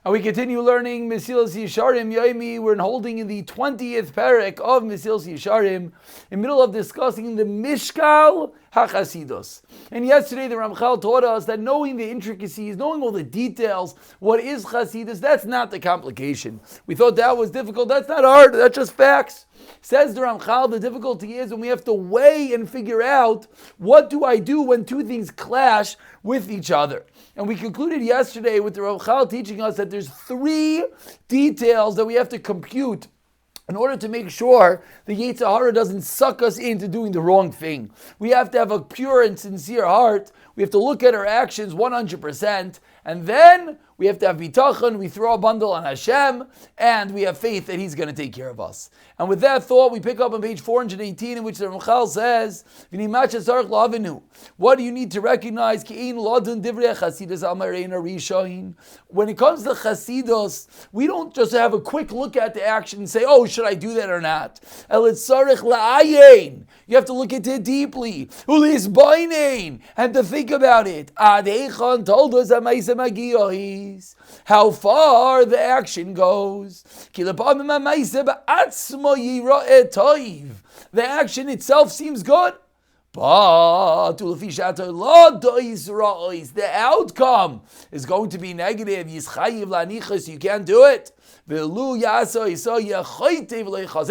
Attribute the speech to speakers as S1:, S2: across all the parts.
S1: And we continue learning Mesilas Yesharim Yomi. We're holding in the 20th Perek of Mesilas Yesharim, in the middle of discussing the Mishkal HaChasidus. And yesterday the Ramchal taught us that knowing the intricacies, knowing all the details, what is Chasidus, that's not the complication. We thought that was difficult. That's not hard. That's just facts. Says the Ramchal, the difficulty is when we have to weigh and figure out what do I do when two things clash with each other. And we concluded yesterday with the Ramchal teaching us that there's three details that we have to compute in order to make sure the Yetzer Hara doesn't suck us into doing the wrong thing. We have to have a pure and sincere heart. We have to look at our actions 100%, and then we have to have bitachon. We throw a bundle on Hashem, and we have faith that He's going to take care of us. And with that thought, we pick up on page 418, in which the Ramchal says, what do you need to recognize? When it comes to Chasidus, we don't just have a quick look at the action and say, oh, should I do that or not? You have to look at it deeply, and to think about it. How far the action goes. The action itself seems good, but the outcome is going to be negative. You can't do it. And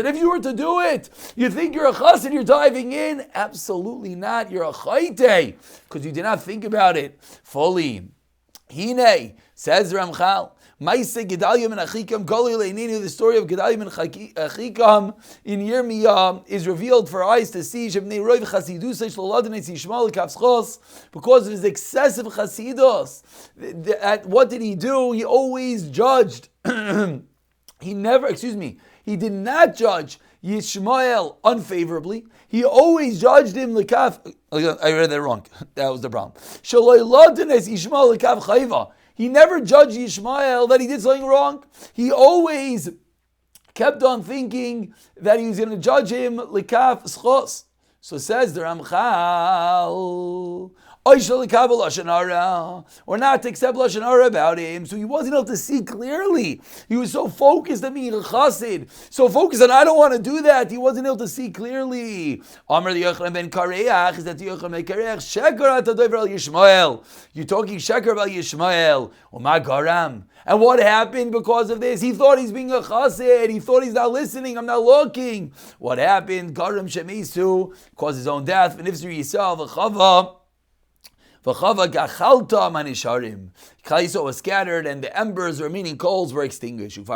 S1: if you were to do it, you think you're a chas and you're diving in? Absolutely not. You're a chayte, because you did not think about it fully. Hine, says Ramchal, the story of Gedaliah and Achikam in Yirmiyah is revealed for eyes to see because of his excessive chasidus. What did he do? He always judged. He did not judge Yishmael unfavorably. He always judged him l'kaf. I read that wrong. That was the problem. He never judged Yishmael that he did something wrong. He always kept on thinking that he was going to judge him l'kaf schos. So says the Ramchal, or not to accept Lashon Hara about him. So he wasn't able to see clearly. He was so focused on being a chassid, so focused on, I don't want to do that. He wasn't able to see clearly. Amar Yochanan ben Kareach, is that Yochanan ben Kareach, Sheker atadover al Yishmael. You're talking Sheker about Yishmael. Uma garam. And what happened because of this? He thought he's being a chassid. He thought he's not listening. I'm not looking. What happened? Garam shemisu, caused his own death. V'nifzur Yisrael v'chava. Klal Yisrael was scattered, and the embers, remaining coals, were extinguished. And the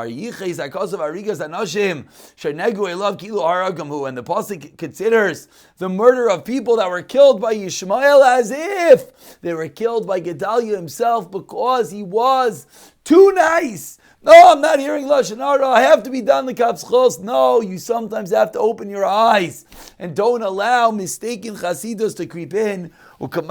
S1: pasuk considers the murder of people that were killed by Yishmael as if they were killed by Gedaliah himself, because he was too nice. No, I'm not hearing Lashon Hara. I have to be done the kapschos. No, you sometimes have to open your eyes and don't allow mistaken chasidus to creep in. As the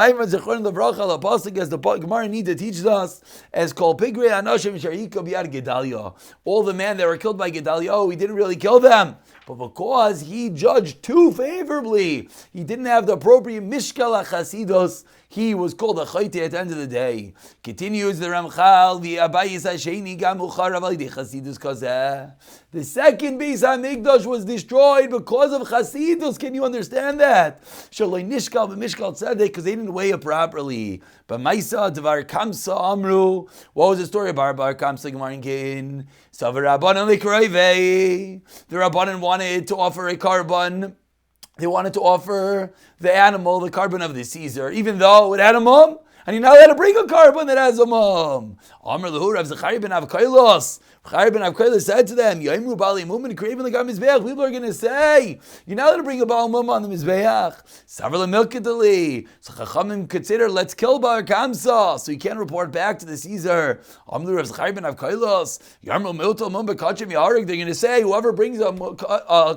S1: Gemara need to teach us, as called Pigre Anashim Sharika Biad Gedaliah. All the men that were killed by Gedaliah, he didn't really kill them, but because he judged too favorably, he didn't have the appropriate mishkal chasidus, he was called a chayte at the end of the day. Continues the Ramchal, the Abayis Hasheni Gamuchar Avalide Chasidus Kazeh. The second Beis HaMikdash was destroyed because of Chasidus. Can you understand that? Shaloi Nishkal v'Mishkal Tzedek, because they didn't weigh it properly. But Maisa Devar Kamsa Amru. What was the story about Bar Kamsa Gemarinkin? Savar Rabbanan Likrayve. The Rabbanan wanted to offer a carbon. They wanted to offer the animal, the carbon of the Caesar, even though it had a mum, and you're not allowed to bring a carbon that has a mum. Amr Lahu Rav Zechariah ben Avkailos. Zechariah ben Avkailos said to them, Yoimru Bali Mum craving the Mizbeach. People are going to say, you're not allowed to bring a Baal Mum on the Mizbeach. Savar Milkadali. So Chachamim consider, let's kill Bar Kamsa, so you can't report back to the Caesar. Amr Rav Zechariah ben Avkailos. Yarmul Miltal Mum Bekachim Yarig. They're going to say, whoever brings a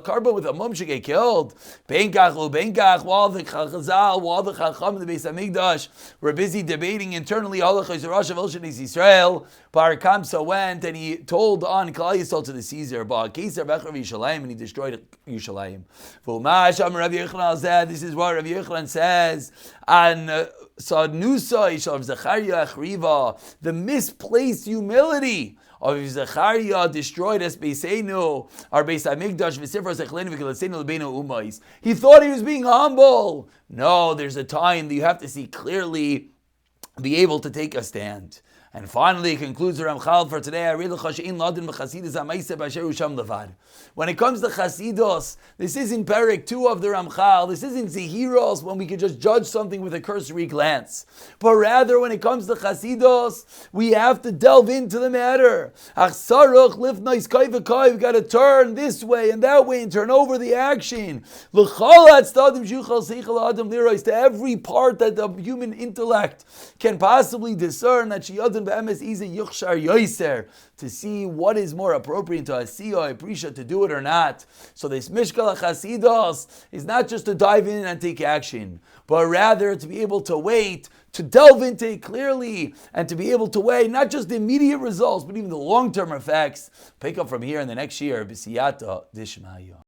S1: carbon with a mum should get killed. Benkach lo Benkach. While the Chazal, while the Chacham, the Beis HaMikdash were busy debating internally, Israel, Bar Kamsa went and he told on Klal Yisrael to the Caesar, and he destroyed Yerushalayim. This is what Rav Yochanan says, and the misplaced humility of Zechariah destroyed us Beisenu, our Beis Hamikdash v'Sifra Sechlenu v'Kilasenu l'Beinu Umais. He thought he was being humble. No, there's a time that you have to see clearly, be able to take a stand. And finally, it concludes the Ramchal for today. When it comes to Chasidus, this isn't Perek 2 of the Ramchal. This isn't Zehiros when we can just judge something with a cursory glance. But rather, when it comes to Chasidus, we have to delve into the matter. We've got to turn this way and that way and turn over the action. To every part that the human intellect can possibly discern, that to see what is more appropriate to Asiyah, Aprisha, to do it or not. So this Mishkal HaChasidos is not just to dive in and take action, but rather to be able to wait, to delve into it clearly, and to be able to weigh not just the immediate results, but even the long-term effects. Pick up from here in the next year, B'siyata Dishmaya.